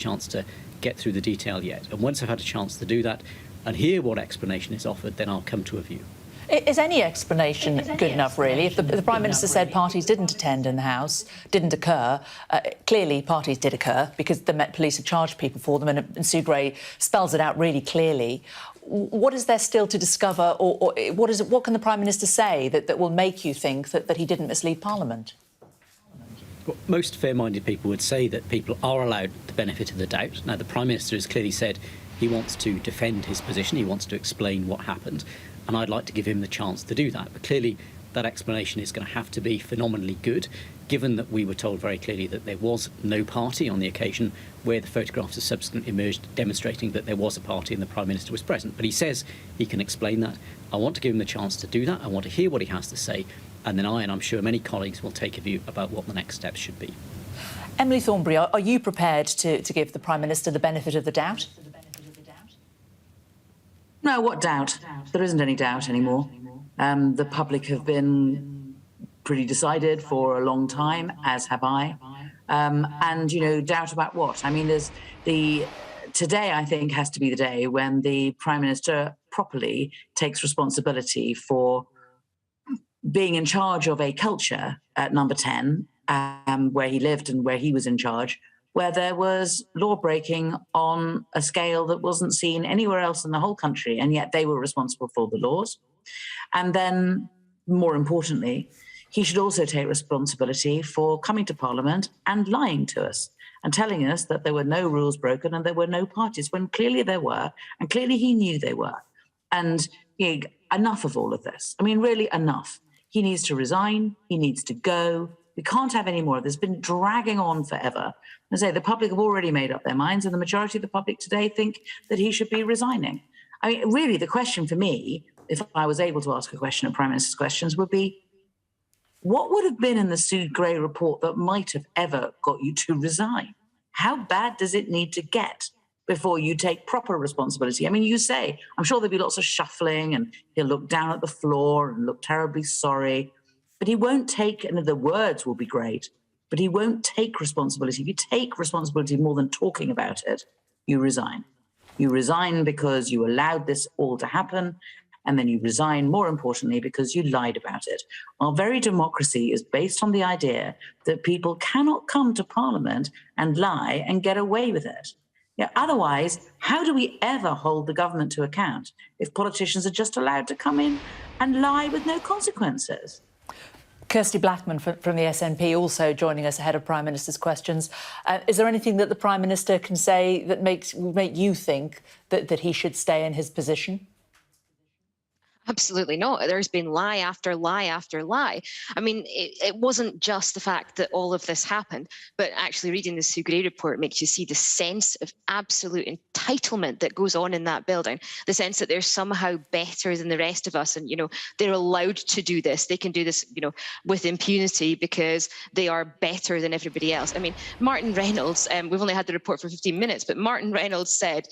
chance to get through the detail yet. And once I've had a chance to do that and hear what explanation is offered, then I'll come to a view. Is any explanation good enough, really? If the Prime Minister said parties didn't attend in the House, didn't occur, clearly parties did occur because the Met Police have charged people for them, and Sue Gray spells it out really clearly. What is there still to discover, or what can the Prime Minister say that will make you think that he didn't mislead Parliament? Well, most fair-minded people would say that people are allowed the benefit of the doubt. Now, the Prime Minister has clearly said he wants to defend his position, he wants to explain what happened, and I'd like to give him the chance to do that. But clearly, that explanation is going to have to be phenomenally good, given that we were told very clearly that there was no party on the occasion, where the photographs have subsequently emerged demonstrating that there was a party and the Prime Minister was present. But he says he can explain that. I want to give him the chance to do that. I want to hear what he has to say, and then and I'm sure many colleagues will take a view about what the next steps should be. Emily Thornberry, are you prepared to give the Prime Minister the benefit of the doubt? No, what doubt? There isn't any doubt anymore. The public have been pretty decided for a long time, as have I. And, you know, doubt about what? I mean, today, I think, has to be the day when the Prime Minister properly takes responsibility for being in charge of a culture at Number 10, where he lived and where he was in charge, where there was law-breaking on a scale that wasn't seen anywhere else in the whole country, and yet they were responsible for the laws. And then, more importantly, he should also take responsibility for coming to Parliament and lying to us and telling us that there were no rules broken and there were no parties, when clearly there were, and clearly he knew they were. And you know, enough of all of this. I mean, really enough. He needs to resign. He needs to go. We can't have any more of this. It's been dragging on forever. I say the public have already made up their minds, and the majority of the public today think that he should be resigning. I mean, really, the question for me, if I was able to ask a question at Prime Minister's Questions, would be, what would have been in the Sue Gray report that might have ever got you to resign? How bad does it need to get before you take proper responsibility? I mean, you say, I'm sure there'll be lots of shuffling and he'll look down at the floor and look terribly sorry, but he won't take, and the words will be great, but he won't take responsibility. If you take responsibility more than talking about it, you resign. You resign because you allowed this all to happen, and then you resign, more importantly, because you lied about it. Our very democracy is based on the idea that people cannot come to Parliament and lie and get away with it. Yeah, otherwise, how do we ever hold the government to account if politicians are just allowed to come in and lie with no consequences? Kirsty Blackman from the SNP also joining us ahead of Prime Minister's Questions. Is there anything that the Prime Minister can say that will make you think that he should stay in his position? Absolutely not. There's been lie after lie after lie. I mean, it wasn't just the fact that all of this happened, but actually reading the Sue Gray report makes you see the sense of absolute entitlement that goes on in that building, the sense that they're somehow better than the rest of us, and, you know, they're allowed to do this. They can do this, you know, with impunity because they are better than everybody else. I mean, Martin Reynolds, we've only had the report for 15 minutes, but Martin Reynolds said,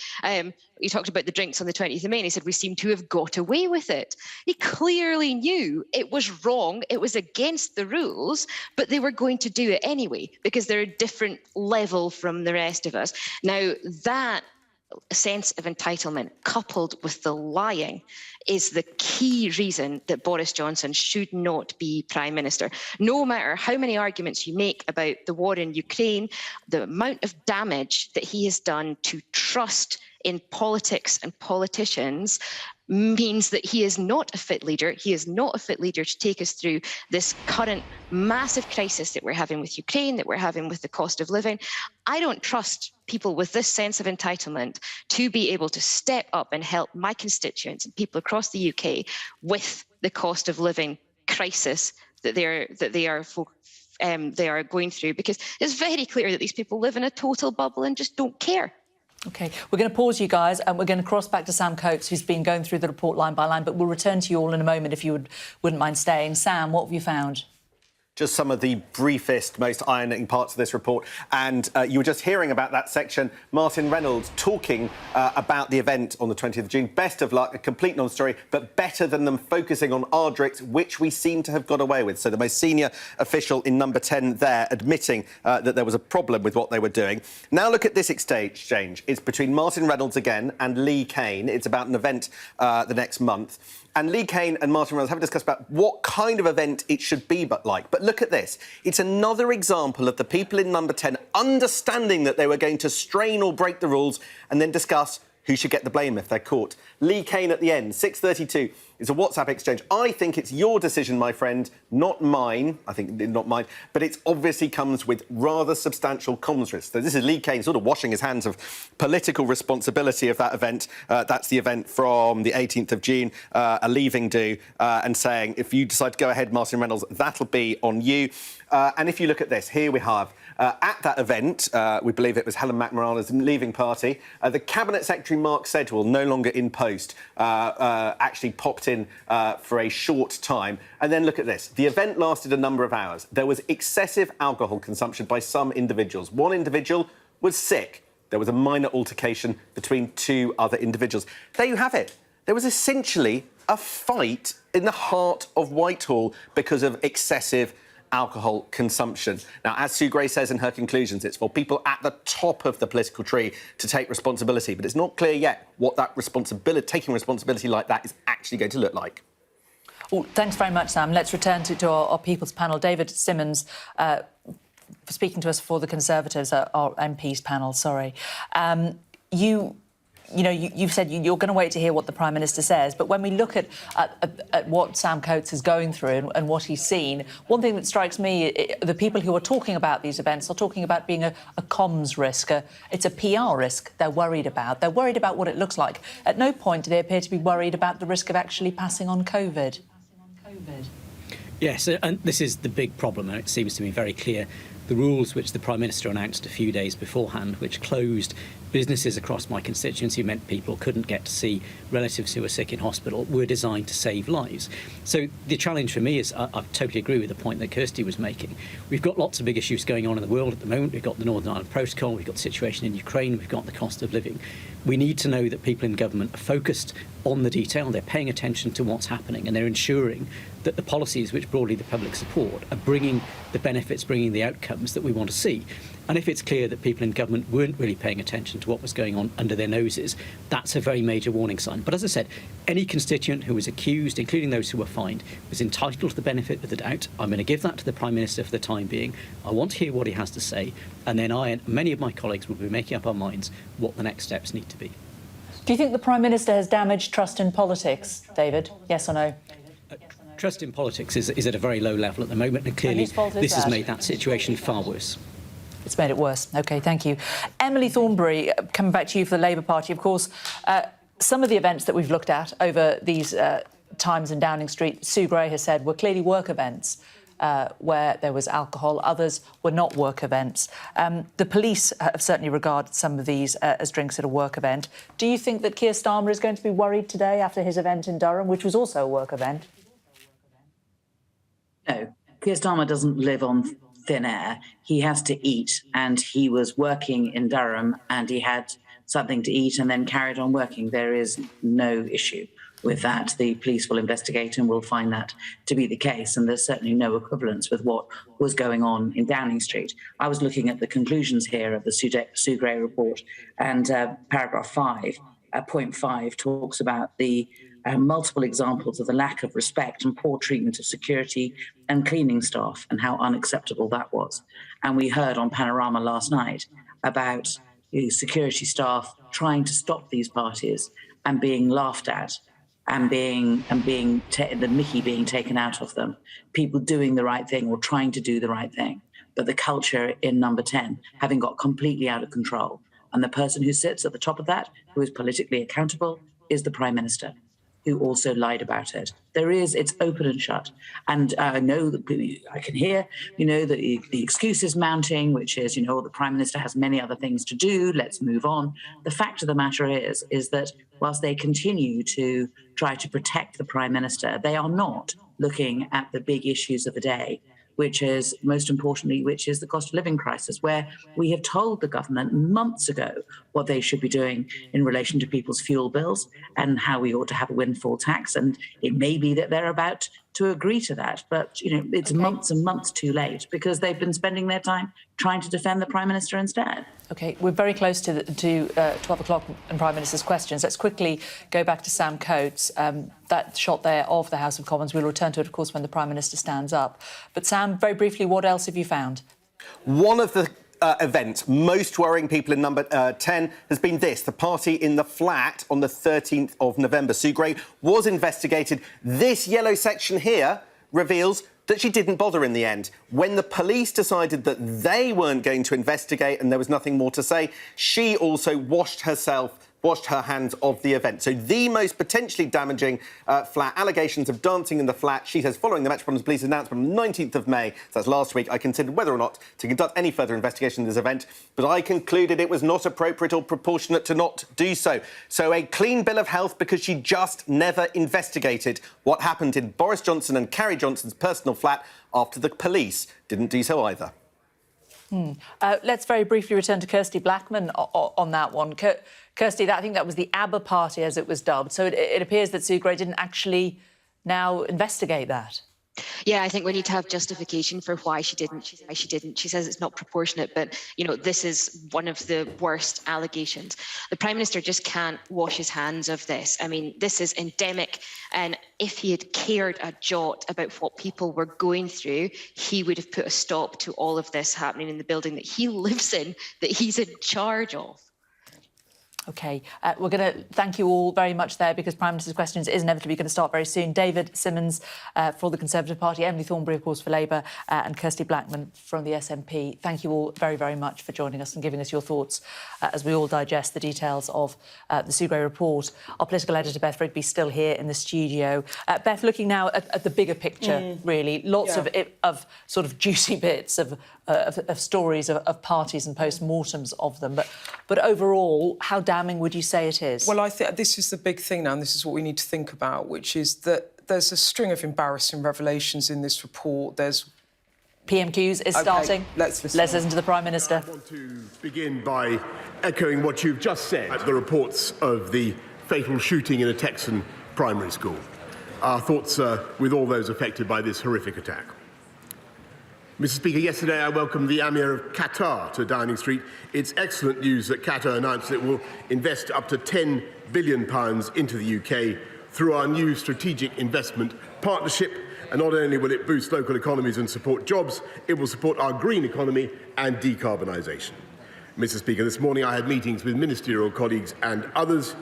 he talked about the drinks on the 20th of May, and he said, we seem to have got away with it. He clearly knew it was wrong, it was against the rules, but they were going to do it anyway because they're a different level from the rest of us. Now, that sense of entitlement coupled with the lying is the key reason that Boris Johnson should not be Prime Minister. No matter how many arguments you make about the war in Ukraine, the amount of damage that he has done to trust in politics and politicians means that he is not a fit leader. He is not a fit leader to take us through this current massive crisis that we're having with Ukraine, that we're having with the cost of living. I don't trust people with this sense of entitlement to be able to step up and help my constituents and people across the UK with the cost of living crisis that they are going through, because it's very clear that these people live in a total bubble and just don't care. OK, we're going to pause you guys and we're going to cross back to Sam Coates, who's been going through the report line by line, but we'll return to you all in a moment if you wouldn't mind staying. Sam, what have you found? just some of the briefest, most eye-opening parts of this report. And you were just hearing about that section. Martin Reynolds talking about the event on the 20th of June. Best of luck, a complete non-story, but better than them focusing on Ardrix, which we seem to have got away with. So the most senior official in number 10 there admitting that there was a problem with what they were doing. Now look at this exchange. It's between Martin Reynolds again and Lee Kane. It's about an event the next month. And Lee Kane and Martin Reynolds have discussed about what kind of event it should be like. But look at this. It's another example of the people in number 10 understanding that they were going to strain or break the rules and then discuss who should get the blame if they're caught. Lee Kane at the end, 6:32, is a WhatsApp exchange. I think it's your decision, my friend, not mine. I think not mine, but it obviously comes with rather substantial comms risks. So this is Lee Kane sort of washing his hands of political responsibility of that event. That's the event from the 18th of June, a leaving do, and saying, if you decide to go ahead, Martin Reynolds, that'll be on you. And if you look at this, here we have, at that event, we believe it was Helen McMorana's leaving party, the Cabinet Secretary Mark Sedgwill, no longer in post, actually popped in for a short time. And then look at this. The event lasted a number of hours. There was excessive alcohol consumption by some individuals. One individual was sick. There was a minor altercation between two other individuals. There you have it. There was essentially a fight in the heart of Whitehall because of excessive alcohol consumption. Now, as Sue Gray says in her conclusions, it's for people at the top of the political tree to take responsibility, but it's not clear yet what that taking responsibility like that is actually going to look like. Oh, thanks very much, Sam. Let's return to our People's panel. David Simmons, speaking to us for the Conservatives, our MPs panel, sorry. You've said you're going to wait to hear what the Prime Minister says, but when we look at what Sam Coates is going through and what he's seen, one thing that strikes me, the people who are talking about these events are talking about being a comms risk. It's a PR risk they're worried about. They're worried about what it looks like. At no point do they appear to be worried about the risk of actually passing on COVID. Yes, and this is the big problem, and it seems to me very clear. The rules which the Prime Minister announced a few days beforehand, which closed businesses across my constituency, meant people couldn't get to see relatives who were sick in hospital, were designed to save lives. So the challenge for me is, I totally agree with the point that Kirsty was making. We've got lots of big issues going on in the world at the moment. We've got the Northern Ireland Protocol, we've got the situation in Ukraine, we've got the cost of living. We need to know that people in government are focused on the detail, they're paying attention to what's happening, and they're ensuring that the policies which broadly the public support are bringing the benefits, bringing the outcomes that we want to see. And if it's clear that people in government weren't really paying attention to what was going on under their noses, that's a very major warning sign. But as I said, any constituent who was accused, including those who were fined, was entitled to the benefit of the doubt. I'm going to give that to the Prime Minister for the time being. I want to hear what he has to say, and then I and many of my colleagues will be making up our minds what the next steps need to be. Do you think the Prime Minister has damaged trust in politics, David? Yes or no? Trust in politics is at a very low level at the moment, and clearly this has made that situation far worse. It's made it worse. OK, thank you. Emily Thornberry, coming back to you for the Labour Party, of course, some of the events that we've looked at over these times in Downing Street, Sue Gray has said, were clearly work events where there was alcohol. Others were not work events. The police have certainly regarded some of these as drinks at a work event. Do you think that Keir Starmer is going to be worried today after his event in Durham, which was also a work event? No, Keir Starmer doesn't live on thin air. He has to eat, and he was working in Durham and he had something to eat and then carried on working. There is no issue with that. The police will investigate and will find that to be the case, and there's certainly no equivalence with what was going on in Downing Street. I was looking at the conclusions here of the Sue Gray report, and paragraph 5, point 5, talks about the multiple examples of the lack of respect and poor treatment of security and cleaning staff and how unacceptable that was. And we heard on Panorama last night about security staff trying to stop these parties and being laughed at and the mickey being taken out of them, people doing the right thing or trying to do the right thing. But the culture in number 10 having got completely out of control. And the person who sits at the top of that, who is politically accountable, is the Prime Minister, who also lied about it. It's open and shut. And I know that I can hear, the excuse is mounting, which is, the Prime Minister has many other things to do, let's move on. The fact of the matter is that whilst they continue to try to protect the Prime Minister, they are not looking at the big issues of the day. which is, most importantly, which is the cost of living crisis, where we have told the government months ago what they should be doing in relation to people's fuel bills and how we ought to have a windfall tax. And it may be that they're about to agree to that, but it's months and months too late because they've been spending their time trying to defend the Prime Minister instead. OK, we're very close to 12 o'clock and Prime Minister's questions. Let's quickly go back to Sam Coates. That shot there of the House of Commons, we'll return to it, of course, when the Prime Minister stands up. But Sam, very briefly, what else have you found? One of the events most worrying people in number 10 has been this. The party in the flat on the 13th of November. Sue Gray was investigated. This yellow section here reveals that she didn't bother in the end. When the police decided that they weren't going to investigate and there was nothing more to say, she also washed her hands of the event. So the most potentially damaging flat allegations of dancing in the flat. She says, following the Metropolitan Police announcement on the 19th of May, so that's last week, I considered whether or not to conduct any further investigation of this event, but I concluded it was not appropriate or proportionate to not do so. So a clean bill of health because she just never investigated what happened in Boris Johnson and Carrie Johnson's personal flat after the police didn't do so either. Let's very briefly return to Kirsty Blackman on that one. Kirsty, I think that was the ABBA party, as it was dubbed. So it appears that Sue Gray didn't actually now investigate that. Yeah, I think we need to have justification for why she didn't. She says it's not proportionate, but, this is one of the worst allegations. The Prime Minister just can't wash his hands of this. I mean, this is endemic. And if he had cared a jot about what people were going through, he would have put a stop to all of this happening in the building that he lives in, that he's in charge of. OK, we're going to thank you all very much there because Prime Minister's Questions is inevitably going to start very soon. David Simmons for the Conservative Party, Emily Thornberry, of course, for Labour, and Kirsty Blackman from the SNP. Thank you all very, very much for joining us and giving us your thoughts as we all digest the details of the Sue Gray report. Our political editor, Beth Rigby, still here in the studio. Beth, looking now at the bigger picture, really, lots of sort of juicy bits of stories of parties and post-mortems of them. But overall, how damning would you say it is? Well, I think this is the big thing now, and this is what we need to think about, which is that there's a string of embarrassing revelations in this report. There's PMQs is starting. Let's listen to the Prime Minister. I want to begin by echoing what you've just said at the reports of the fatal shooting in a Texan primary school. Our thoughts are with all those affected by this horrific attack. Mr. Speaker, yesterday I welcomed the Emir of Qatar to Downing Street. It's excellent news that Qatar announced it will invest up to £10 billion into the UK through our new strategic investment partnership. And not only will it boost local economies and support jobs, it will support our green economy and decarbonisation. Mr. Speaker, this morning I had meetings with ministerial colleagues and others.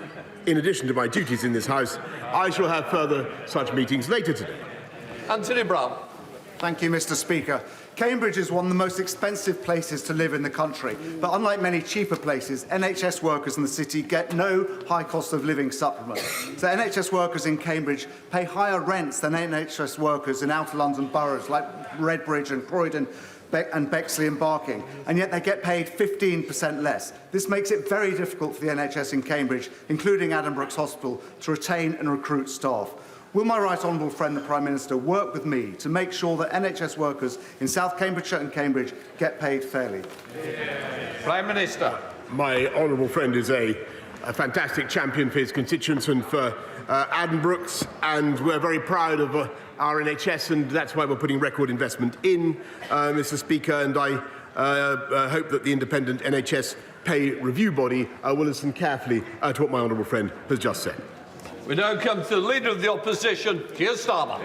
In addition to my duties in this House, I shall have further such meetings later today. Anthony Brown. Thank you, Mr. Speaker. Cambridge is one of the most expensive places to live in the country, but unlike many cheaper places, NHS workers in the city get no high cost of living supplement. So NHS workers in Cambridge pay higher rents than NHS workers in outer London boroughs like Redbridge and Croydon and Bexley and Barking, and yet they get paid 15% less. This makes it very difficult for the NHS in Cambridge, including Adam Brooks Hospital, to retain and recruit staff. Will my right honourable friend, the Prime Minister, work with me to make sure that NHS workers in South Cambridgeshire and Cambridge get paid fairly? Prime Minister. My honourable friend is a fantastic champion for his constituents and for Adam Brooks, and we're very proud of our NHS, and that's why we're putting record investment in, Mr. Speaker, and I hope that the independent NHS pay review body will listen carefully to what my honourable friend has just said. We now come to the Leader of the Opposition, Keir Starmer.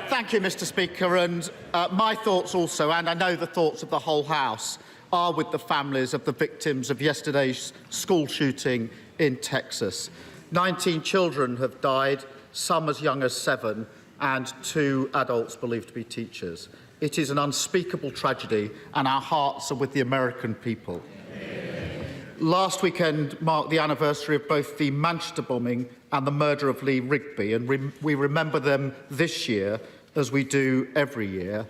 Thank you, Mr. Speaker, and my thoughts also, and I know the thoughts of the whole House, are with the families of the victims of yesterday's school shooting in Texas. 19 children have died, some as young as 7, and 2 adults believed to be teachers. It is an unspeakable tragedy, and our hearts are with the American people. Last weekend marked the anniversary of both the Manchester bombing and the murder of Lee Rigby, and we remember them this year as we do every year.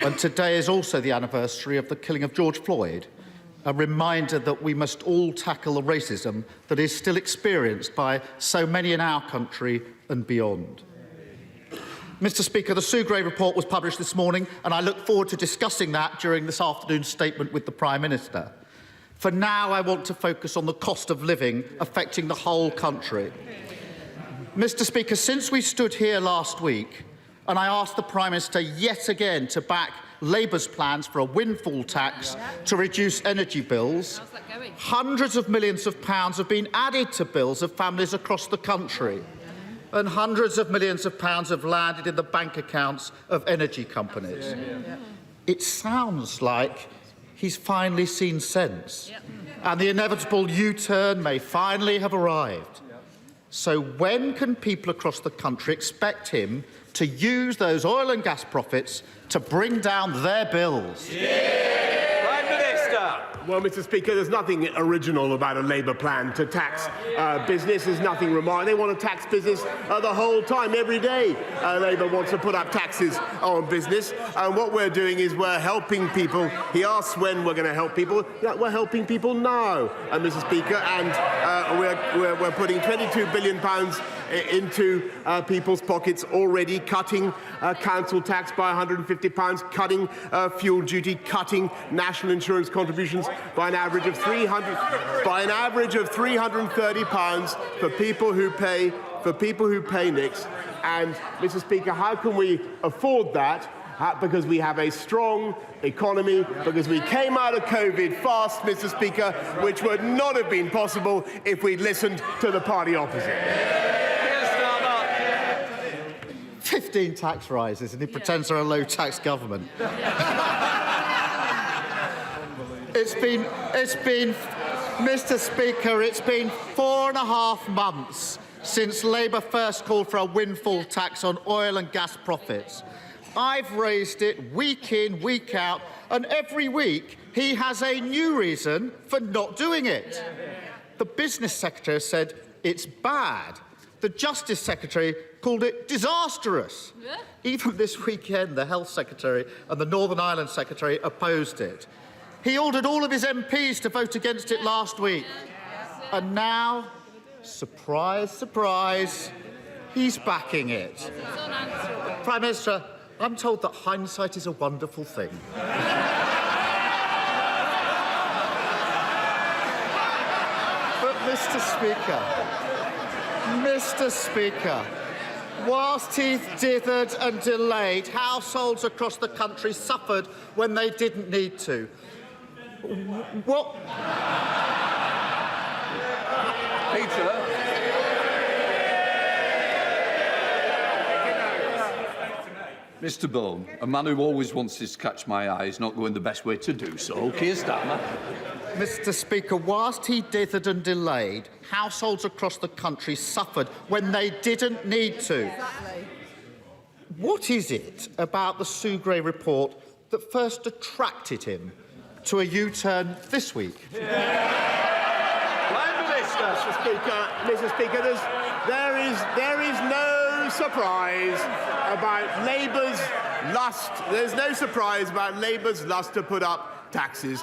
And today is also the anniversary of the killing of George Floyd, a reminder that we must all tackle the racism that is still experienced by so many in our country and beyond. Mr Speaker, the Sougray report was published this morning, and I look forward to discussing that during this afternoon's statement with the Prime Minister. For now, I want to focus on the cost of living affecting the whole country. Mr Speaker, since we stood here last week and I asked the Prime Minister yet again to back Labour's plans for a windfall tax to reduce energy bills, hundreds of millions of pounds have been added to bills of families across the country, and hundreds of millions of pounds have landed in the bank accounts of energy companies. It sounds like he's finally seen sense, and the inevitable U-turn may finally have arrived. So when can people across the country expect him to use those oil and gas profits to bring down their bills? Prime Minister. Well, Mr Speaker, there's nothing original about a Labour plan to tax business. There's nothing remarkable. They want to tax business the whole time, every day. Labour wants to put up taxes on business. And what we're doing is we're helping people. He asks when we're going to help people. We're helping people now, Mr Speaker. And we're putting £22 billion into people's pockets already, cutting council tax by £150, cutting fuel duty, cutting national insurance contributions by an average of £330 for people who pay NICs. And, Mr Speaker, how can we afford that? Because we have a strong economy, because we came out of COVID fast, Mr Speaker, which would not have been possible if we'd listened to the party opposite. 15 tax rises, and he pretends they're a low-tax government. It's been, Mr Speaker, it's been 4.5 months since Labour first called for a windfall tax on oil and gas profits. I've raised it week in, week out, and every week he has a new reason for not doing it. The Business Secretary has said it's bad. The Justice Secretary called it disastrous. Even this weekend, the Health Secretary and the Northern Ireland Secretary opposed it. He ordered all of his MPs to vote against it last week. And now, surprise, surprise, he's backing it. Prime Minister, I'm told that hindsight is a wonderful thing. But, Mr Speaker, whilst he dithered and delayed, households across the country suffered when they didn't need to. What? Peter. Mr Bone, a man who always wants to catch my eye is not going the best way to do so. Keir Starmer. Mr Speaker, whilst he dithered and delayed, households across the country suffered when they didn't need to. Exactly. What is it about the Sougray report that first attracted him to a U-turn this week? Prime Minister. Mr Speaker, there is no surprise about Labour's lust. There's no surprise about Labour's lust to put up taxes.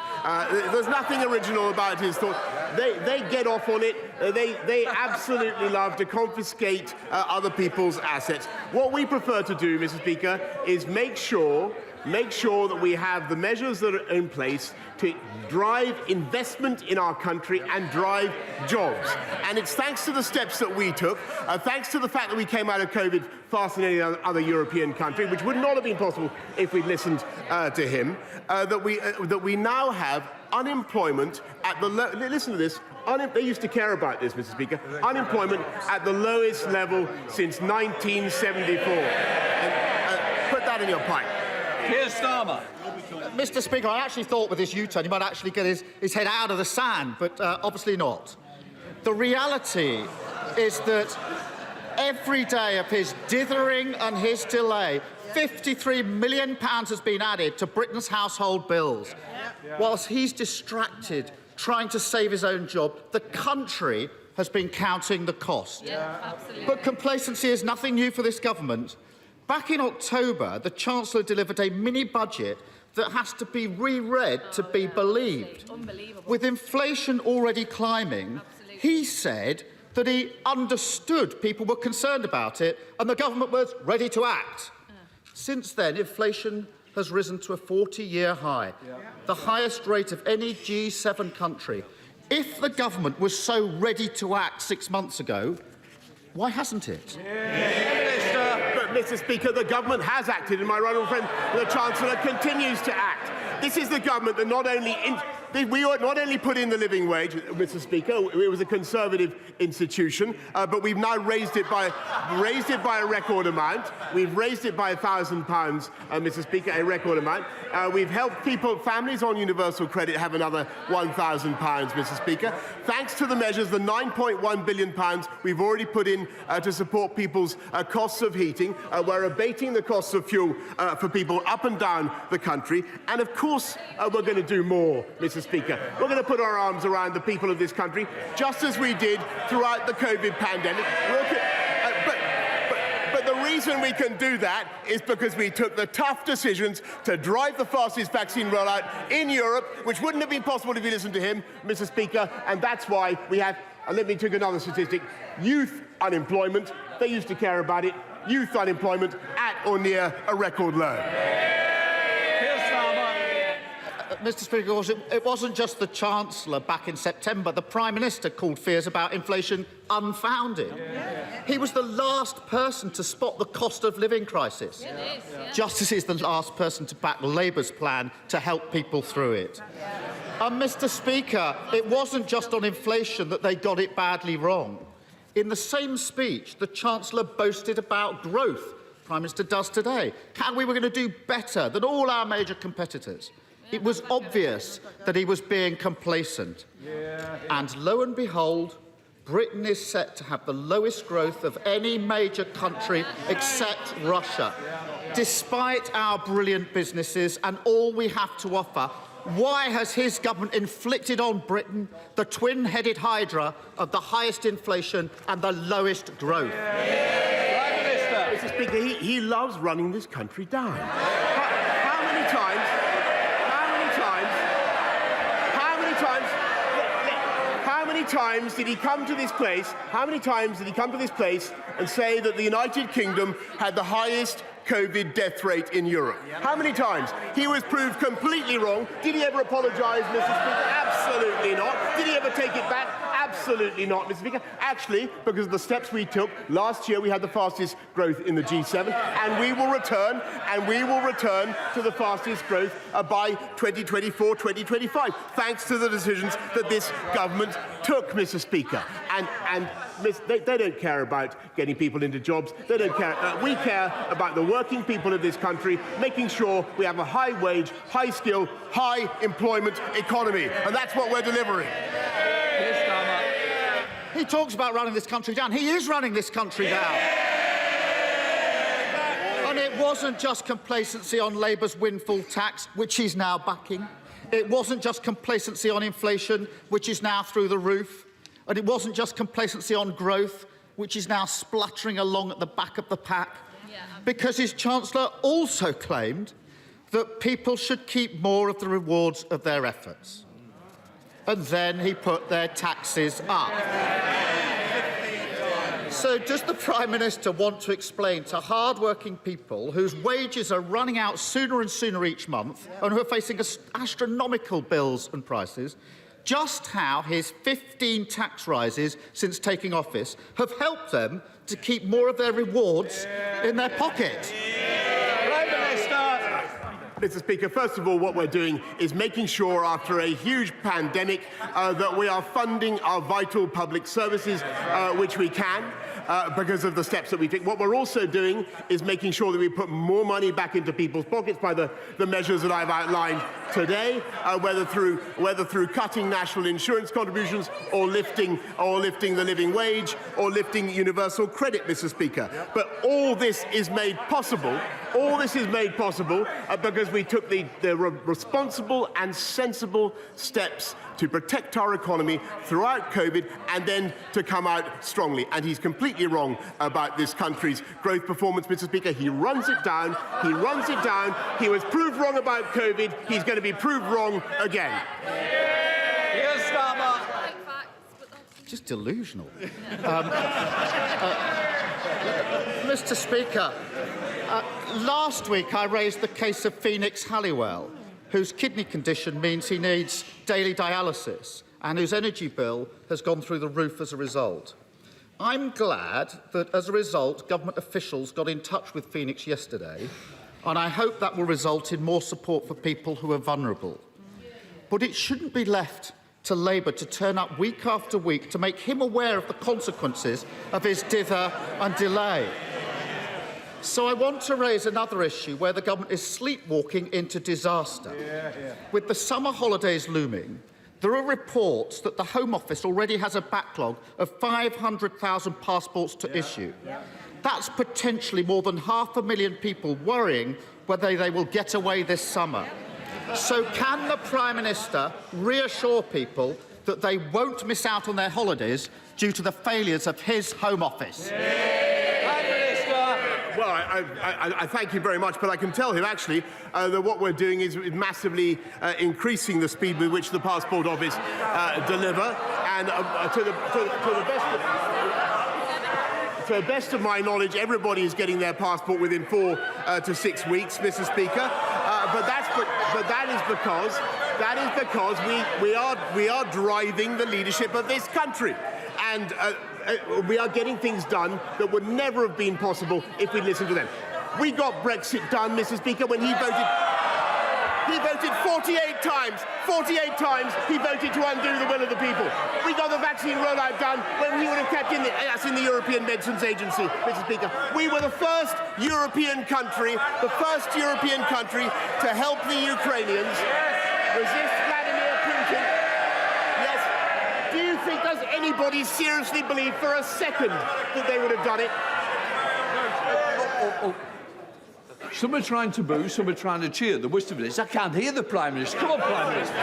There's nothing original about his thought. They get off on it. They absolutely love to confiscate other people's assets. What we prefer to do, Mr Speaker, is make sure that we have the measures that are in place to drive investment in our country and drive jobs. And it's thanks to the steps that we took, thanks to the fact that we came out of COVID faster than any other European country, which would not have been possible if we'd listened to him, that we now have unemployment at the listen to this. They used to care about this, Mr Speaker. Unemployment at the lowest level since 1974. And, put that in your pipe. Keir Starmer. Mr Speaker, I actually thought with this U-turn he might actually get his head out of the sand, but obviously not. The reality is that every day of his dithering and his delay, £53 million has been added to Britain's household bills. Whilst he's distracted trying to save his own job, the country has been counting the cost. But complacency is nothing new for this government. Back in October, the Chancellor delivered a mini-budget that has to be reread to be believed. With inflation already climbing, he said that he understood people were concerned about it and the government was ready to act. Since then, inflation has risen to a 40-year high, the highest rate of any G7 country. If the government was so ready to act 6 months ago, why hasn't it? But, Mr. Speaker, the government has acted, and my right honourable friend, the Chancellor, continues to act. This is the government that not only put in the living wage, Mr. Speaker. It was a Conservative institution, but we've now raised it by a record amount. We've raised it by £1,000, Mr. Speaker, a record amount. We've helped families on universal credit have another £1,000, Mr. Speaker. Thanks to the measures, the £9.1 billion we've already put in to support people's costs of heating. We're abating the costs of fuel for people up and down the country. And of course, we're going to do more, Mr. Speaker. We're going to put our arms around the people of this country, just as we did throughout the COVID pandemic. But the reason we can do that is because we took the tough decisions to drive the fastest vaccine rollout in Europe, which wouldn't have been possible if you listened to him, Mr. Speaker, and that's why we have, and let me take another statistic, youth unemployment, they used to care about it, youth unemployment at or near a record low. Mr. Speaker, it wasn't just the Chancellor back in September. The Prime Minister called fears about inflation unfounded. He was the last person to spot the cost of living crisis, just as he's the last person to back Labour's plan to help people through it. And, Mr. Speaker, it wasn't just on inflation that they got it badly wrong. In the same speech, the Chancellor boasted about growth, Prime Minister does today, how we were going to do better than all our major competitors. It was obvious that he was being complacent. And lo and behold, Britain is set to have the lowest growth of any major country except Russia. Despite our brilliant businesses and all we have to offer, why has his government inflicted on Britain the twin-headed hydra of the highest inflation and the lowest growth? Mr. Speaker, he loves running this country down. How many times did he come to this place? How many times did he come to this place and say that the United Kingdom had the highest COVID death rate in Europe? How many times? He was proved completely wrong. Did he ever apologise, Mr. Speaker? Absolutely not. Did he ever take it back? Absolutely not, Mr. Speaker. Actually, because of the steps we took, last year we had the fastest growth in the G7, and we will return to the fastest growth by 2024, 2025, thanks to the decisions that this government took, Mr. Speaker. And they don't care about getting people into jobs. They don't care. We care about the working people of this country, making sure we have a high-wage, high-skill, high-employment economy, and that's what we're delivering. He talks about running this country down. He is running this country down. And it wasn't just complacency on Labour's windfall tax, which he's now backing. It wasn't just complacency on inflation, which is now through the roof. And it wasn't just complacency on growth, which is now spluttering along at the back of the pack. Because his Chancellor also claimed that people should keep more of the rewards of their efforts. And then he put their taxes up. So does the Prime Minister want to explain to hard-working people whose wages are running out sooner and sooner each month and who are facing astronomical bills and prices just how his 15 tax rises since taking office have helped them to keep more of their rewards in their pocket? Mr. Speaker, first of all, what we're doing is making sure, after a huge pandemic, that we are funding our vital public services, which we can, because of the steps that we take. What we're also doing is making sure that we put more money back into people's pockets by the measures that I've outlined today, whether through cutting national insurance contributions or lifting the living wage or lifting universal credit, Mr. Speaker. But all this is made possible. Because we took the responsible and sensible steps to protect our economy throughout COVID and then to come out strongly. And he's completely wrong about this country's growth performance, Mr. Speaker. He runs it down. He was proved wrong about COVID. He's going to be proved wrong again. just delusional. Mr. Speaker, last week I raised the case of Phoenix Halliwell, whose kidney condition means he needs daily dialysis and whose energy bill has gone through the roof as a result. I'm glad that, as a result, government officials got in touch with Phoenix yesterday, and I hope that will result in more support for people who are vulnerable. But it shouldn't be left to Labour to turn up week after week to make him aware of the consequences of his dither and delay. So I want to raise another issue where the government is sleepwalking into disaster. With the summer holidays looming, there are reports that the Home Office already has a backlog of 500,000 passports to issue. That's potentially more than 500,000 people worrying whether they will get away this summer. So can the Prime Minister reassure people that they won't miss out on their holidays due to the failures of his Home Office? Well, I thank you very much, but I can tell him actually that what we're doing is massively increasing the speed with which the Passport Office deliver, and to the best of my knowledge, everybody is getting their passport within 4 to 6 weeks, Mr. Speaker. But that is because we are driving the leadership of this country, and we are getting things done that would never have been possible if we'd listened to them. We got Brexit done, Mr. Speaker, when he voted 48 times. 48 times he voted to undo the will of the people. We got the vaccine rollout done when he would have kept us in the European Medicines Agency, Mr. Speaker. We were the first European country to help the Ukrainians resist Vladimir Putin. Yes. Do you think, does anybody seriously believe for a second that they would have done it? Some are trying to boo, some are trying to cheer. The worst of it is I can't hear the Prime Minister. Come on, Prime Minister.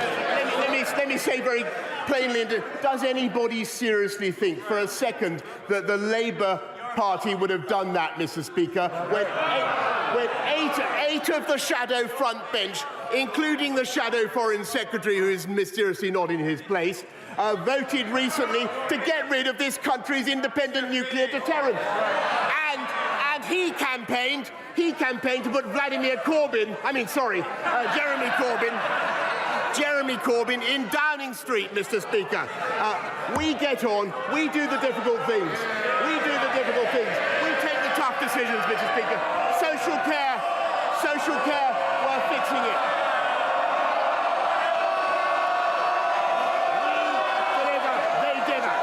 Let me say very plainly, does anybody seriously think for a second that the Labour Party would have done that, Mr. Speaker, when eight of the shadow front bench, including the shadow Foreign Secretary, who is mysteriously not in his place, voted recently to get rid of this country's independent nuclear deterrent? And he campaigned to put Jeremy Corbyn in Downing Street, Mr. Speaker. We get on, we do the difficult things. We take the tough decisions, Mr. Speaker. Social care, we're fixing it. They deliver.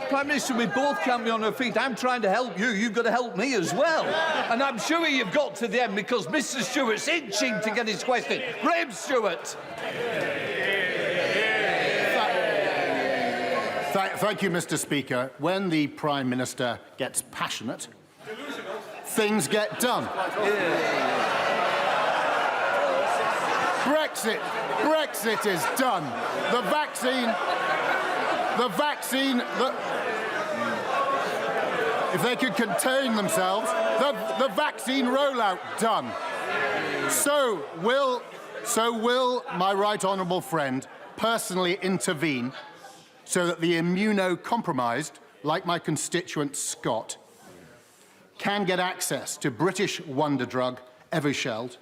Prime Minister, we both can't be on our feet. I'm trying to help you. You've got to help me as well. And I'm sure you've got to the end because Mr. Stewart's itching to get his question. Graham Stewart. Thank you, Mr. Speaker. When the Prime Minister gets passionate, things get done. Brexit is done. The vaccine, if they could contain themselves, the vaccine rollout done. So will my right honourable friend personally intervene so that the immunocompromised, like my constituent Scott, can get access to British wonder drug Evusheld,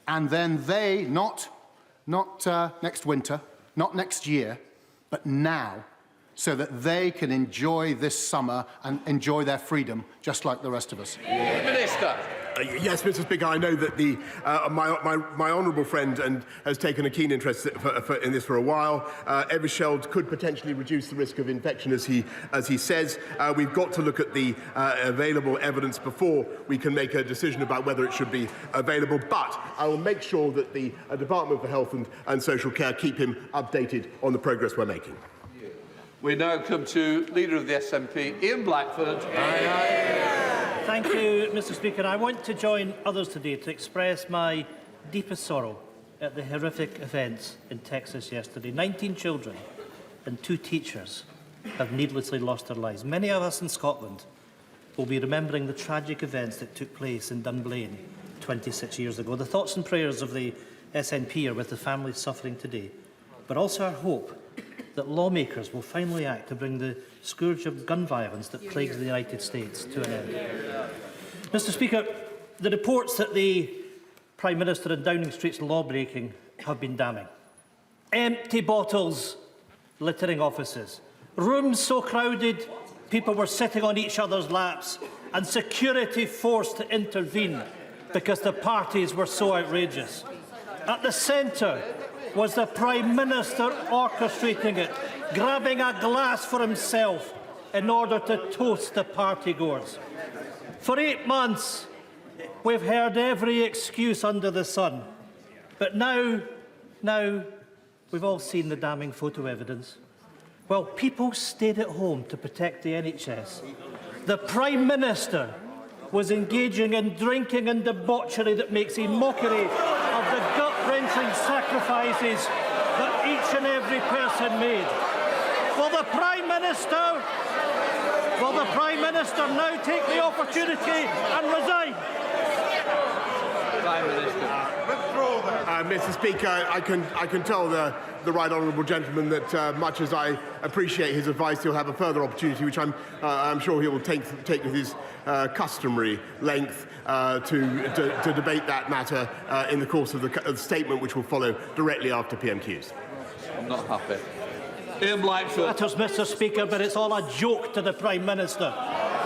and then they, not next winter, not next year, but now, so that they can enjoy this summer and enjoy their freedom just like the rest of us. Minister. Yes, Mr. Speaker, I know that my honourable friend has taken a keen interest in this for a while. Evusheld could potentially reduce the risk of infection, as he says. We've got to look at the available evidence before we can make a decision about whether it should be available. But I will make sure that the Department for Health and Social Care keep him updated on the progress we're making. We now come to Leader of the SNP, Ian Blackford. Thank you, Mr. Speaker. I want to join others today to express my deepest sorrow at the horrific events in Texas yesterday. 19 children and 2 teachers have needlessly lost their lives. Many of us in Scotland will be remembering the tragic events that took place in Dunblane 26 years ago. The thoughts and prayers of the SNP are with the families suffering today but also our hope that lawmakers will finally act to bring the scourge of gun violence that plagues the United States to an end. Mr. Speaker, the reports that the Prime Minister in Downing Street's law-breaking have been damning. Empty bottles littering offices, rooms so crowded people were sitting on each other's laps, and security forced to intervene because the parties were so outrageous. At the centre was the Prime Minister orchestrating it, grabbing a glass for himself in order to toast the partygoers. For 8 months, we've heard every excuse under the sun. But now we've all seen the damning photo evidence. Well, people stayed at home to protect the NHS. The Prime Minister was engaging in drinking and debauchery that makes a mockery of the gut-wrenching sacrifices that each and every person made. Will the Prime Minister now take the opportunity and resign? Prime Minister. Mr. Speaker, I can tell the right honourable gentleman that much as I appreciate his advice, he'll have a further opportunity, which I'm sure he will take with his customary length to debate that matter in the course of the statement which will follow directly after PMQs. I'm not happy. Matters, Mr. Speaker, but it's all a joke to the Prime Minister.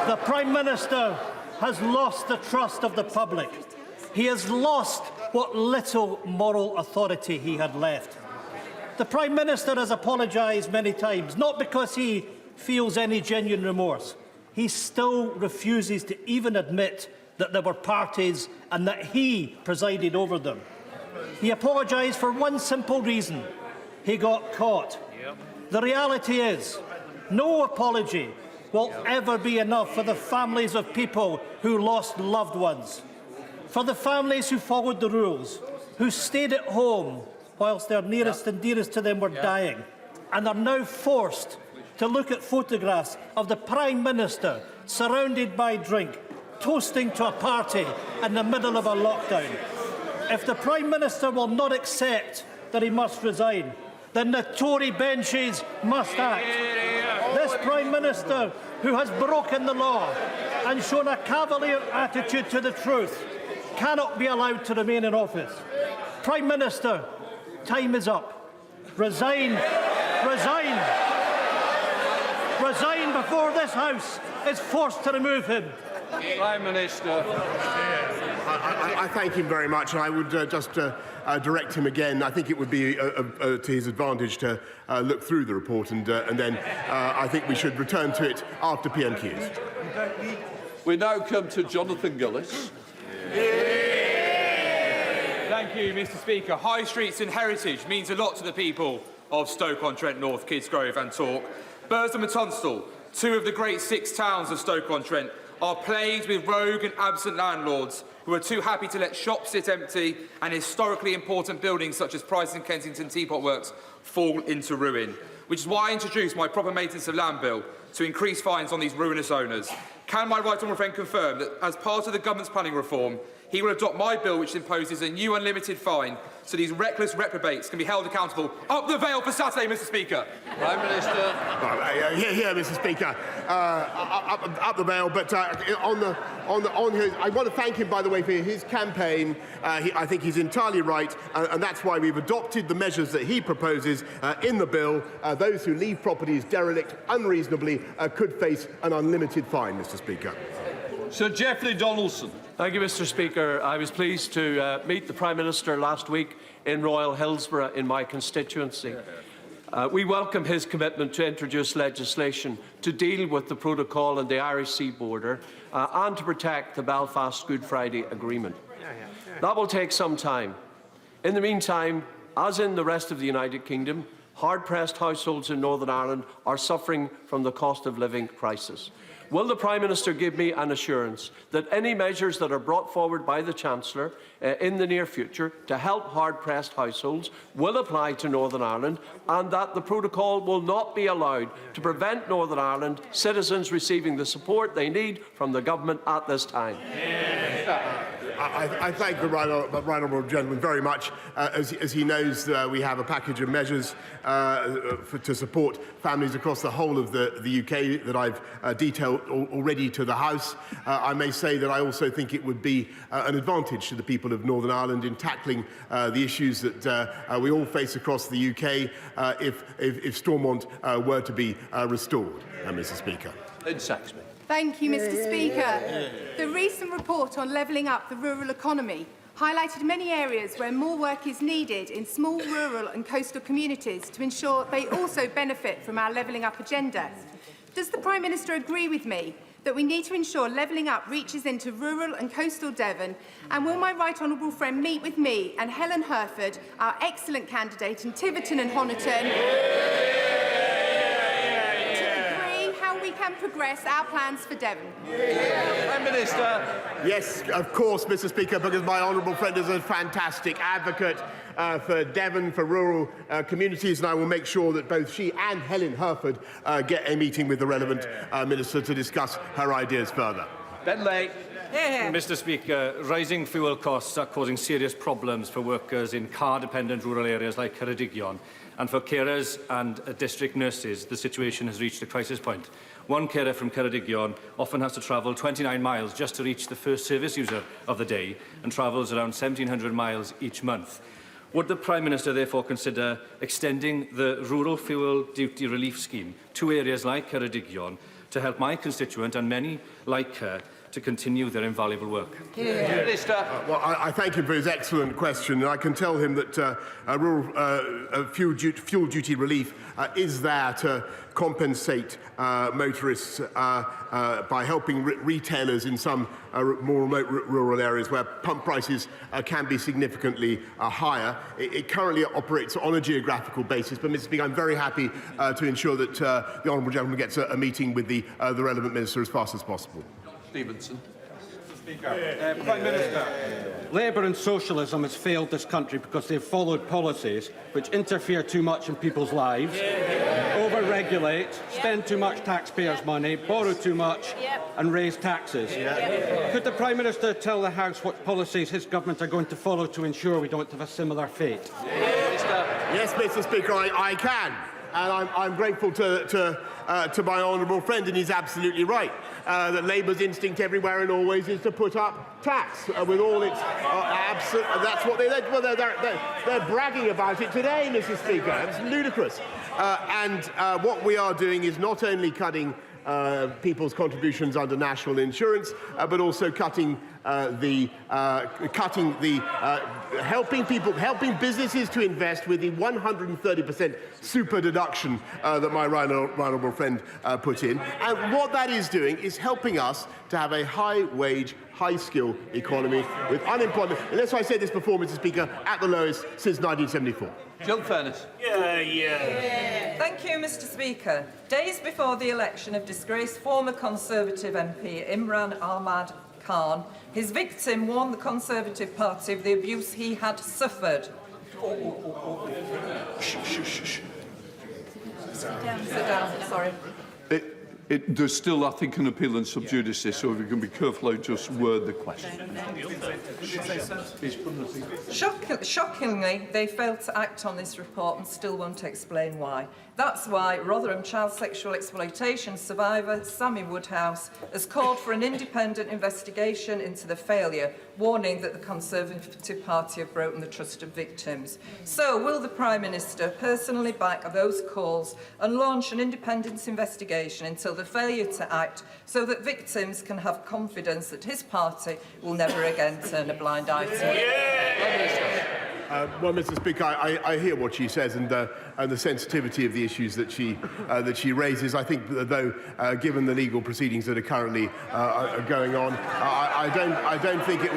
The Prime Minister has lost the trust of the public. He has lost what little moral authority he had left. The Prime Minister has apologised many times, not because he feels any genuine remorse. He still refuses to even admit that there were parties and that he presided over them. He apologised for one simple reason: he got caught. The reality is, no apology will ever be enough for the families of people who lost loved ones, for the families who followed the rules, who stayed at home whilst their nearest and dearest to them were dying, and are now forced to look at photographs of the Prime Minister surrounded by drink, toasting to a party in the middle of a lockdown. If the Prime Minister will not accept that he must resign, then the Tory benches must act. This Prime Minister, who has broken the law and shown a cavalier attitude to the truth, cannot be allowed to remain in office. Prime Minister, time is up. Resign. Resign. Resign before this House is forced to remove him. Prime Minister. I thank him very much, and I would just direct him again. I think it would be to his advantage to look through the report, and then I think we should return to it after PMQs. We now come to Jonathan Gillis. Thank you, Mr. Speaker. High streets and heritage means a lot to the people of Stoke-on-Trent North, Kidsgrove and Tork. Burslem and Tunstall, two of the great 6 towns of Stoke-on-Trent, are plagued with rogue and absent landlords who are too happy to let shops sit empty and historically important buildings such as Price and Kensington Teapot Works fall into ruin. Which is why I introduced my proper maintenance of land bill to increase fines on these ruinous owners. Can my right honourable friend confirm that as part of the government's planning reform, he will adopt my bill which imposes a new unlimited fine so these reckless reprobates can be held accountable? Up the Vale for Saturday, Mr. Speaker. Prime Minister. Here, Mr. Speaker. Up the Vale, but on his, I want to thank him, by the way, for his campaign. I think he's entirely right, and that's why we've adopted the measures that he proposes in the bill. Those who leave properties derelict unreasonably could face an unlimited fine, Mr. Speaker. Sir Geoffrey Donaldson. Thank you, Mr. Speaker. I was pleased to meet the Prime Minister last week in Royal Hillsborough in my constituency. We welcome his commitment to introduce legislation to deal with the protocol on the Irish Sea border and to protect the Belfast Good Friday Agreement. That will take some time. In the meantime, as in the rest of the United Kingdom, hard-pressed households in Northern Ireland are suffering from the cost of living crisis. Will the Prime Minister give me an assurance that any measures that are brought forward by the Chancellor in the near future to help hard-pressed households will apply to Northern Ireland, and that the protocol will not be allowed to prevent Northern Ireland citizens receiving the support they need from the government at this time? I thank the right honourable gentleman very much. As he knows, we have a package of measures to support families across the whole of the UK that I've detailed already to the House. I may say that I also think it would be an advantage to the people of Northern Ireland in tackling the issues that we all face across the UK if Stormont were to be restored, Mr. Speaker. Lynn Saxby. Thank you, Mr. Speaker. The recent report on levelling up the rural economy highlighted many areas where more work is needed in small rural and coastal communities to ensure they also benefit from our levelling up agenda. Does the Prime Minister agree with me that we need to ensure levelling up reaches into rural and coastal Devon? And will my right honourable friend meet with me and Helen Herford, our excellent candidate in Tiverton and Honiton, we can progress our plans for Devon? Prime Minister. Yes, of course, Mr. Speaker, because my honourable friend is a fantastic advocate for Devon, for rural communities, and I will make sure that both she and Helen Herford get a meeting with the relevant minister to discuss her ideas further. Ben Lay. Mr. Speaker, rising fuel costs are causing serious problems for workers in car-dependent rural areas like Ceredigion, and for carers and district nurses, the situation has reached a crisis point. One carer from Ceredigion often has to travel 29 miles just to reach the first service user of the day and travels around 1,700 miles each month. Would the Prime Minister therefore consider extending the rural fuel duty relief scheme to areas like Ceredigion to help my constituent and many like her to continue their invaluable work? Well, I thank him for his excellent question, and I can tell him that rural fuel duty relief is there to compensate motorists by helping retailers in some more remote rural areas where pump prices can be significantly higher. It currently operates on a geographical basis, but Mr. Speaker, I'm very happy to ensure that the honourable gentleman gets a meeting with the relevant minister as fast as possible. Stevenson. Prime Minister, Labour and socialism has failed this country because they've followed policies which interfere too much in people's lives, over-regulate, spend too much taxpayers' money, borrow too much and raise taxes. Could the Prime Minister tell the House what policies his government are going to follow to ensure we don't have a similar fate? Yes, Mr. Speaker, I can. And I'm grateful to my honourable friend, and he's absolutely right, that Labour's instinct everywhere and always is to put up tax with all its... that's what they're bragging about it today, Mr. Speaker. It's ludicrous. And what we are doing is not only cutting people's contributions under national insurance, but also helping businesses to invest with the 130% super deduction that my right honourable friend put in. And what that is doing is helping us to have a high-wage, high-skill economy with unemployment, and that's why I said this before, Mr. Speaker, at the lowest since 1974. Jill Furness. Thank you, Mr. Speaker. Days before the election of disgraced former Conservative MP Imran Ahmad Khan, his victim warned the Conservative Party of the abuse he had suffered. Sit down, sorry. There's still, I think, an appeal in sub judice, so if you can be careful how you just word the question. Shockingly, they failed to act on this report and still won't explain why. That's why Rotherham child sexual exploitation survivor Sammy Woodhouse has called for an independent investigation into the failure, warning that the Conservative Party have broken the trust of victims. So, will the Prime Minister personally back those calls and launch an independent investigation until the failure to act, so that victims can have confidence that his party will never again turn a blind eye to it? Well, Mr. Speaker, I hear what she says and the sensitivity of the issues that she raises. I think that, though, given the legal proceedings that are currently going on, I don't think it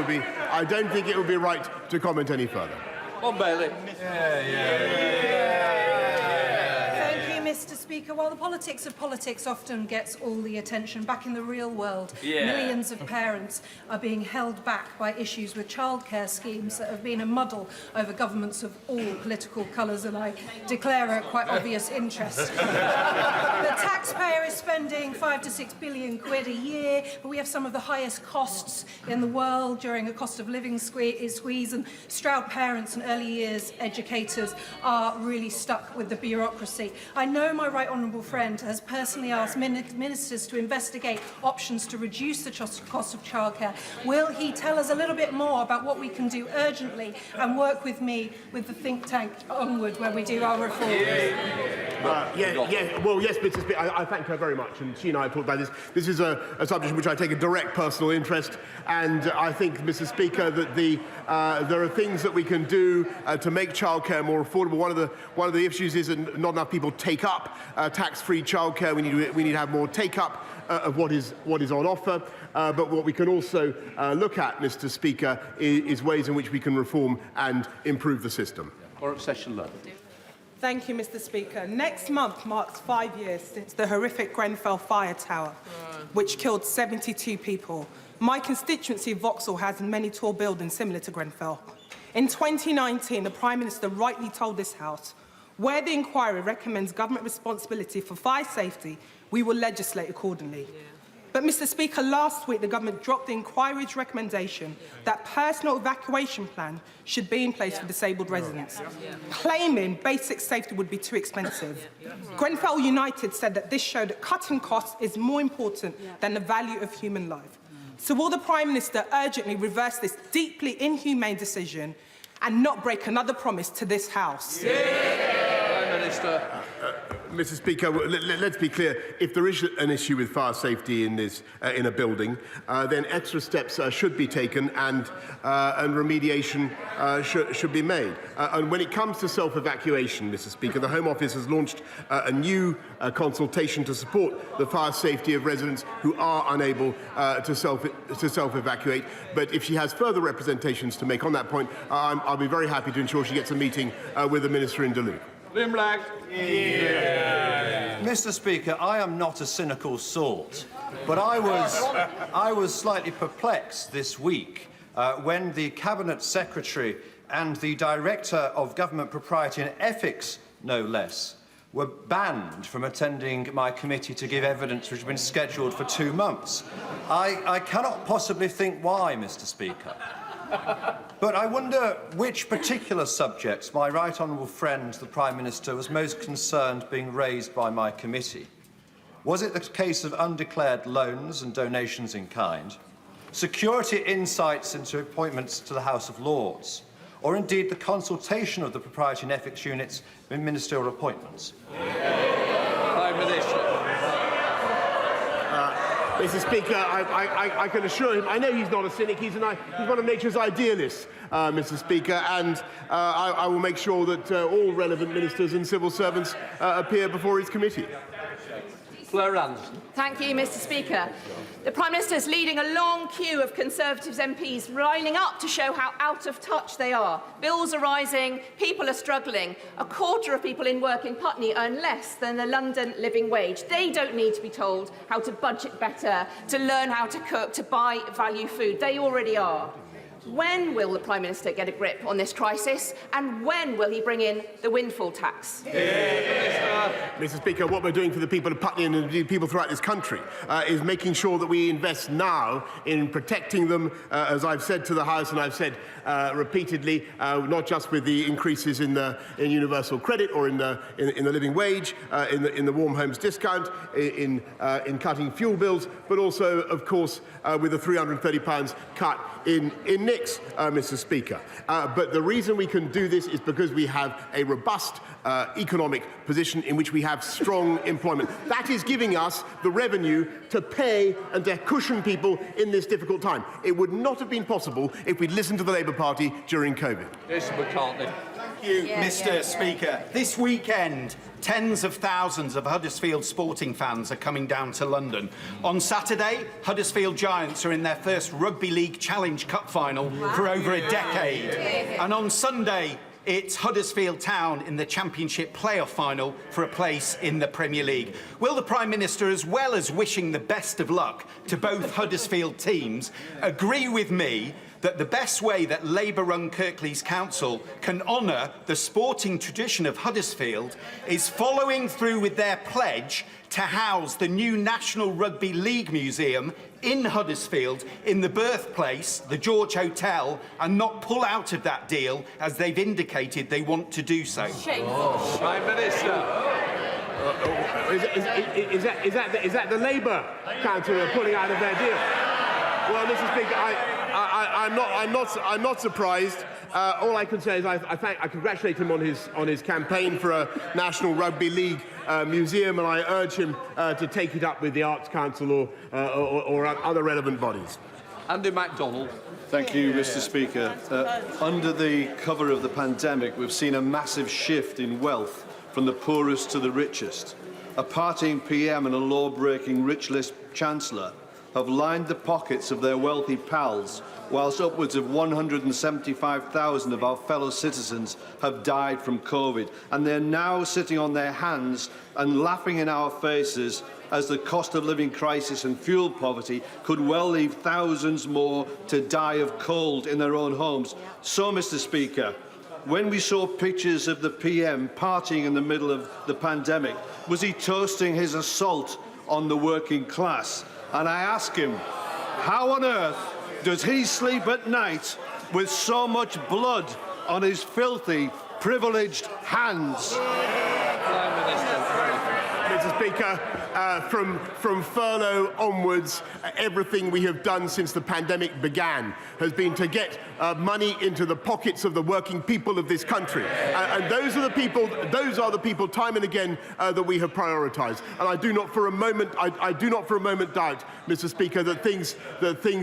would be right to comment any further. On Bailey. Thank you, Mr. Speaker. Speaker, while the politics of politics often gets all the attention, back in the real world, millions of parents are being held back by issues with childcare schemes that have been a muddle over governments of all political colours, and I declare a quite obvious interest. The taxpayer is spending £5 to £6 billion a year, but we have some of the highest costs in the world during a cost of living squeeze, and Stroud parents and early years educators are really stuck with the bureaucracy. I know my right honourable friend has personally asked ministers to investigate options to reduce the cost of childcare. Will he tell us a little bit more about what we can do urgently and work with me with the think tank Onward where we do our reforms? Well, yes, Mr. Speaker, I thank her very much, and she and I have talked about this. This is a subject in which I take a direct personal interest, and I think, Mr. Speaker, that there are things that we can do to make childcare more affordable. One of the issues is that not enough people take up tax-free childcare. We need to have more take-up of what is on offer. But what we can also look at, Mr. Speaker, is ways in which we can reform and improve the system. Thank you, Mr. Speaker. Next month marks 5 years since the horrific Grenfell fire tower, which killed 72 people. My constituency, Vauxhall, has many tall buildings similar to Grenfell. In 2019, the Prime Minister rightly told this House, where the inquiry recommends government responsibility for fire safety, we will legislate accordingly. But, Mr. Speaker, last week the government dropped the inquiry's recommendation that personal evacuation plan should be in place for disabled residents, claiming basic safety would be too expensive. Grenfell United said that this showed that cutting costs is more important than the value of human life. So will the Prime Minister urgently reverse this deeply inhumane decision and not break another promise to this House? Prime Minister. Mr. Speaker, let's be clear. If there is an issue with fire safety in a building, then extra steps should be taken and remediation should be made. And when it comes to self-evacuation, Mr. Speaker, the Home Office has launched a new consultation to support the fire safety of residents who are unable to self-evacuate. But if she has further representations to make on that point, I'll be very happy to ensure she gets a meeting with the Minister in Duluth. Mr. Speaker, I am not a cynical sort, but I was slightly perplexed this week when the Cabinet Secretary and the Director of Government Propriety and Ethics, no less, were banned from attending my committee to give evidence which had been scheduled for 2 months. I cannot possibly think why, Mr. Speaker. But I wonder which particular subjects my right honourable friend, the Prime Minister, was most concerned being raised by my committee. Was it the case of undeclared loans and donations in kind, security insights into appointments to the House of Lords, or indeed the consultation of the Propriety and Ethics units in ministerial appointments? Prime Minister. Mr. Speaker, I can assure him, I know he's not a cynic, he's one of nature's idealists, Mr. Speaker, and I will make sure that all relevant ministers and civil servants appear before his committee. Thank you, Mr. Speaker. The Prime Minister is leading a long queue of Conservative MPs lining up to show how out of touch they are. Bills are rising, people are struggling. A quarter of people in work in Putney earn less than the London living wage. They don't need to be told how to budget better, to learn how to cook, to buy value food. They already are. When will the Prime Minister get a grip on this crisis, and when will he bring in the windfall tax? Mr. Speaker, what we're doing for the people of Putney and indeed people throughout this country is making sure that we invest now in protecting them, as I've said to the House and I've said repeatedly, not just with the increases in universal credit or in the living wage, in the warm homes discount, in cutting fuel bills, but also, of course, with the £330 cut in NICs, Mr. Speaker. But the reason we can do this is because we have a robust economic position in which we have strong employment. That is giving us the revenue to pay and to cushion people in this difficult time. It would not have been possible if we'd listened to the Labour Party during COVID. Thank you, Mr. Speaker. This weekend, tens of thousands of Huddersfield sporting fans are coming down to London. On Saturday, Huddersfield Giants are in their first Rugby League Challenge Cup final for over a decade. And on Sunday, it's Huddersfield Town in the Championship playoff final for a place in the Premier League. Will the Prime Minister, as well as wishing the best of luck to both Huddersfield teams, agree with me that the best way that Labour-run Kirklees Council can honour the sporting tradition of Huddersfield is following through with their pledge to house the new National Rugby League Museum in Huddersfield, in the birthplace, the George Hotel, and not pull out of that deal as they've indicated they want to do so? Oh, Prime Minister. Is that the Labour Council pulling out of their deal? Well, Mr. Speaker, I'm not surprised. All I can say is I congratulate him on his campaign for a National Rugby League museum, and I urge him to take it up with the Arts Council or other relevant bodies. Andy MacDonald. Thank you, Mr. Speaker. Under the cover of the pandemic, we've seen a massive shift in wealth from the poorest to the richest. A partying PM and a law-breaking rich list chancellor have lined the pockets of their wealthy pals, whilst upwards of 175,000 of our fellow citizens have died from COVID, and they're now sitting on their hands and laughing in our faces as the cost of living crisis and fuel poverty could well leave thousands more to die of cold in their own homes. So, Mr. Speaker, when we saw pictures of the PM partying in the middle of the pandemic, was he toasting his assault on the working class? And I ask him, how on earth does he sleep at night with so much blood on his filthy, privileged hands? Mr. Speaker, from furlough onwards, everything we have done since the pandemic began has been to get money into the pockets of the working people of this country, and those are the people time and again that we have prioritised. And I do not for a moment doubt, Mr. Speaker, that things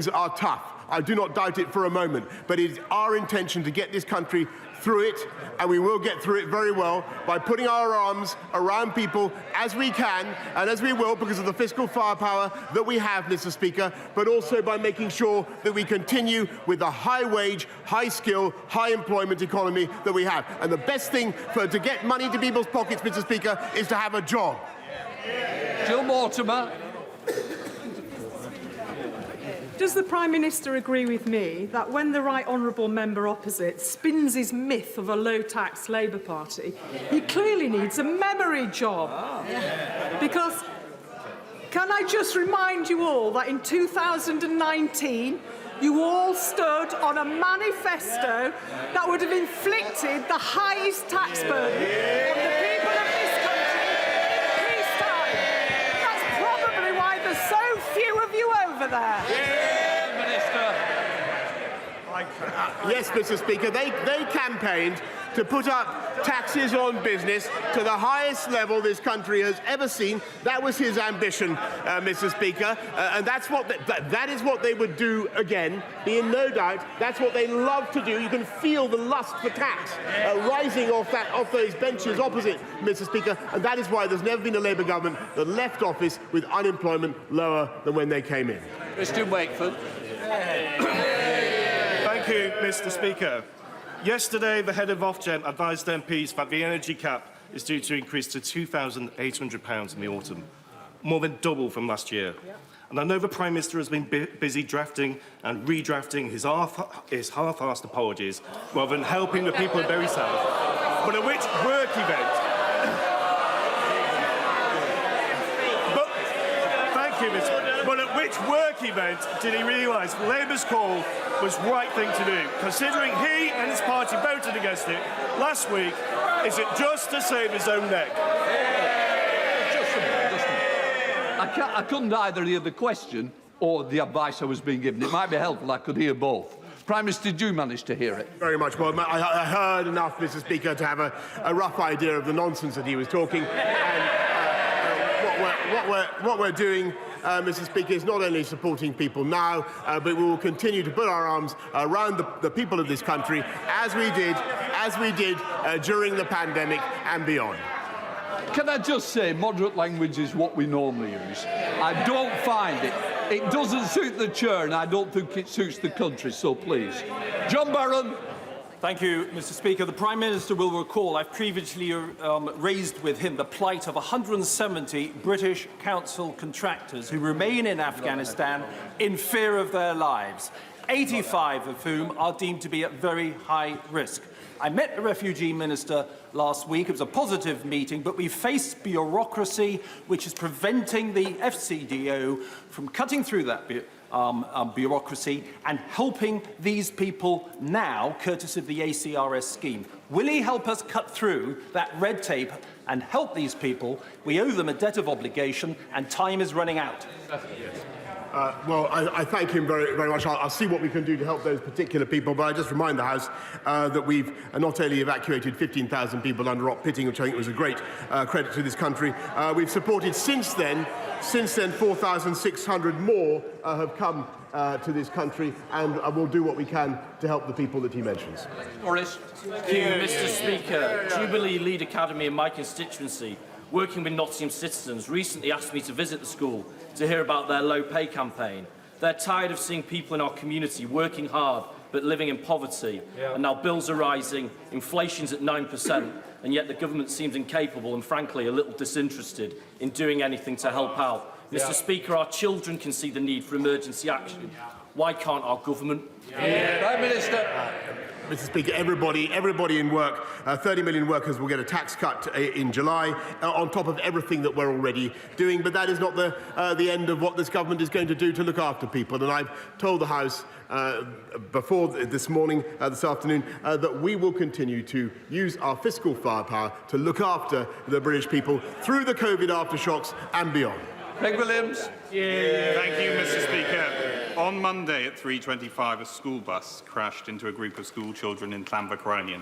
are tough. I do not doubt it for a moment, but it is our intention to get this country through it, and we will get through it very well by putting our arms around people as we can and as we will because of the fiscal firepower that we have, Mr. Speaker, but also by making sure that we continue with the high-wage, high-skill, high-employment economy that we have. And the best thing to get money into people's pockets, Mr. Speaker, is to have a job. Jill Mortimer. Does the Prime Minister agree with me that when the right honourable member opposite spins his myth of a low-tax Labour Party, he clearly needs a memory job? Because, can I just remind you all that in 2019, you all stood on a manifesto that would have inflicted the highest tax burden on the people of this country in peacetime. That's probably why there's so few of you over there. Yes, Mr. Speaker, they campaigned to put up taxes on business to the highest level this country has ever seen. That was his ambition, Mr. Speaker, and that is what they would do again. Be in no doubt, that's what they love to do. You can feel the lust for tax rising off those benches opposite, Mr. Speaker, and that is why there's never been a Labour government that left office with unemployment lower than when they came in. Christian Wakeford. Thank you, Mr. Speaker. Yesterday, the head of Ofgem advised MPs that the energy cap is due to increase to £2,800 in the autumn, more than double from last year. And I know the Prime Minister has been busy drafting and redrafting his half-assed apologies rather than helping the people of Bury South. But at which work event... Thank you, Mr. But at which work event did he realise Labour's call was the right thing to do, considering he and his party voted against it last week? Is it just to save his own neck? I couldn't either hear the question or the advice I was being given. It might be helpful I could hear both. Prime Minister, did you manage to hear it? Very much. Well, I heard enough, Mr. Speaker, to have a rough idea of the nonsense that he was talking. And what we're doing, Mr. Speaker, is not only supporting people now, but we will continue to put our arms around the people of this country as we did during the pandemic and beyond. Can I just say, moderate language is what we normally use. I don't find it. It doesn't suit the chair, and I don't think it suits the country, so please. John Barron. Thank you, Mr. Speaker. The Prime Minister will recall I've previously raised with him the plight of 170 British council contractors who remain in Afghanistan in fear of their lives, 85 of whom are deemed to be at very high risk. I met the refugee minister last week. It was a positive meeting, but we face bureaucracy which is preventing the FCDO from cutting through that bureaucracy and helping these people now, courtesy of the ACRS scheme. Will he help us cut through that red tape and help these people? We owe them a debt of obligation and time is running out. Well, I thank him very, very much. I'll see what we can do to help those particular people, but I just remind the House that we've not only evacuated 15,000 people under Op Pitting, which I think was a great credit to this country, we've supported since then 4,600 more have come to this country, and we'll do what we can to help the people that he mentions. Boris. Thank you, Mr. Speaker. Jubilee Lead Academy in my constituency, working with Nottingham citizens, recently asked me to visit the school to hear about their low pay campaign. They're tired of seeing people in our community working hard but living in poverty. And now bills are rising, inflation's at 9%, and yet the government seems incapable and frankly a little disinterested in doing anything to help out. Mr. Speaker, our children can see the need for emergency action. Why can't our government? Prime Minister. Mr. Speaker, everybody in work, 30 million workers will get a tax cut in July, on top of everything that we're already doing. But that is not the end of what this government is going to do to look after people. And I've told the House before this afternoon, that we will continue to use our fiscal firepower to look after the British people through the COVID aftershocks and beyond. Greg Williams. Thank you, Mr. Speaker. On Monday at 3:25, a school bus crashed into a group of school children in Llanfachronion.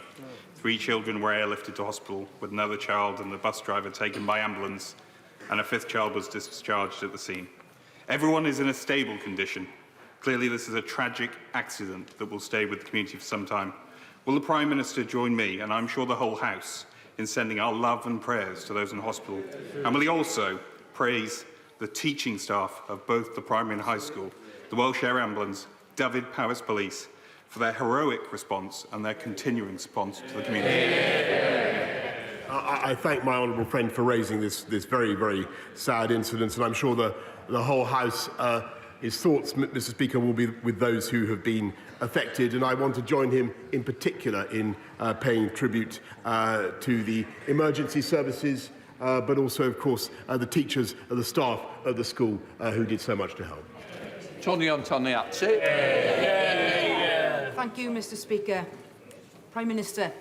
3 children were airlifted to hospital, with another child and the bus driver taken by ambulance, and a 5th child was discharged at the scene. Everyone is in a stable condition. Clearly, this is a tragic accident that will stay with the community for some time. Will the Prime Minister join me, and I'm sure the whole House, in sending our love and prayers to those in hospital? And will he also praise the teaching staff of both the primary and high school, the Welsh Air Ambulance, Dyfed Powys Police, for their heroic response and their continuing response to the community? I thank my honourable friend for raising this very, very sad incident, and I'm sure the whole House, his thoughts, Mr. Speaker, will be with those who have been affected, and I want to join him in particular in paying tribute to the emergency services, but also, of course, the teachers and the staff of the school who did so much to help. Tony Antoniazzi. Thank you, Mr. Speaker. Prime Minister,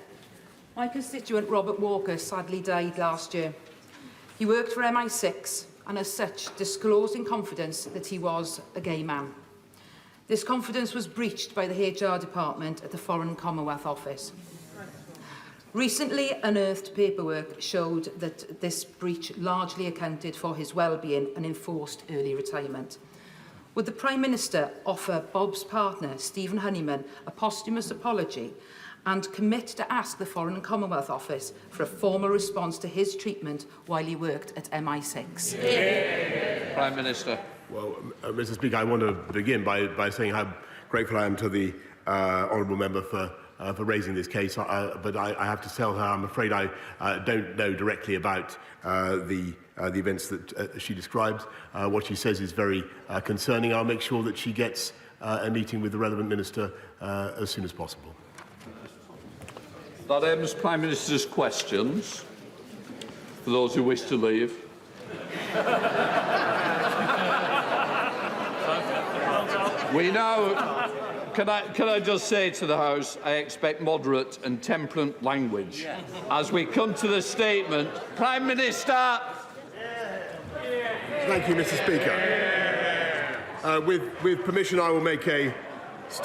my constituent Robert Walker sadly died last year. He worked for MI6 and as such disclosed in confidence that he was a gay man. This confidence was breached by the HR department at the Foreign and Commonwealth Office. Recently unearthed paperwork showed that this breach largely accounted for his well-being and enforced early retirement. Would the Prime Minister offer Bob's partner, Stephen Honeyman, a posthumous apology and commit to ask the Foreign and Commonwealth Office for a formal response to his treatment while he worked at MI6? Prime Minister. Well, Mr. Speaker, I want to begin by saying how grateful I am to the honourable member for raising this case, but I have to tell her I'm afraid I don't know directly about the events that she describes. What she says is very concerning. I'll make sure that she gets a meeting with the relevant minister as soon as possible. That ends Prime Minister's questions. For those who wish to leave. We now... Can I just say to the House, I expect moderate and temperate language. As we come to the statement, Prime Minister. Thank you, Mr. Speaker. With permission, I will make a statement.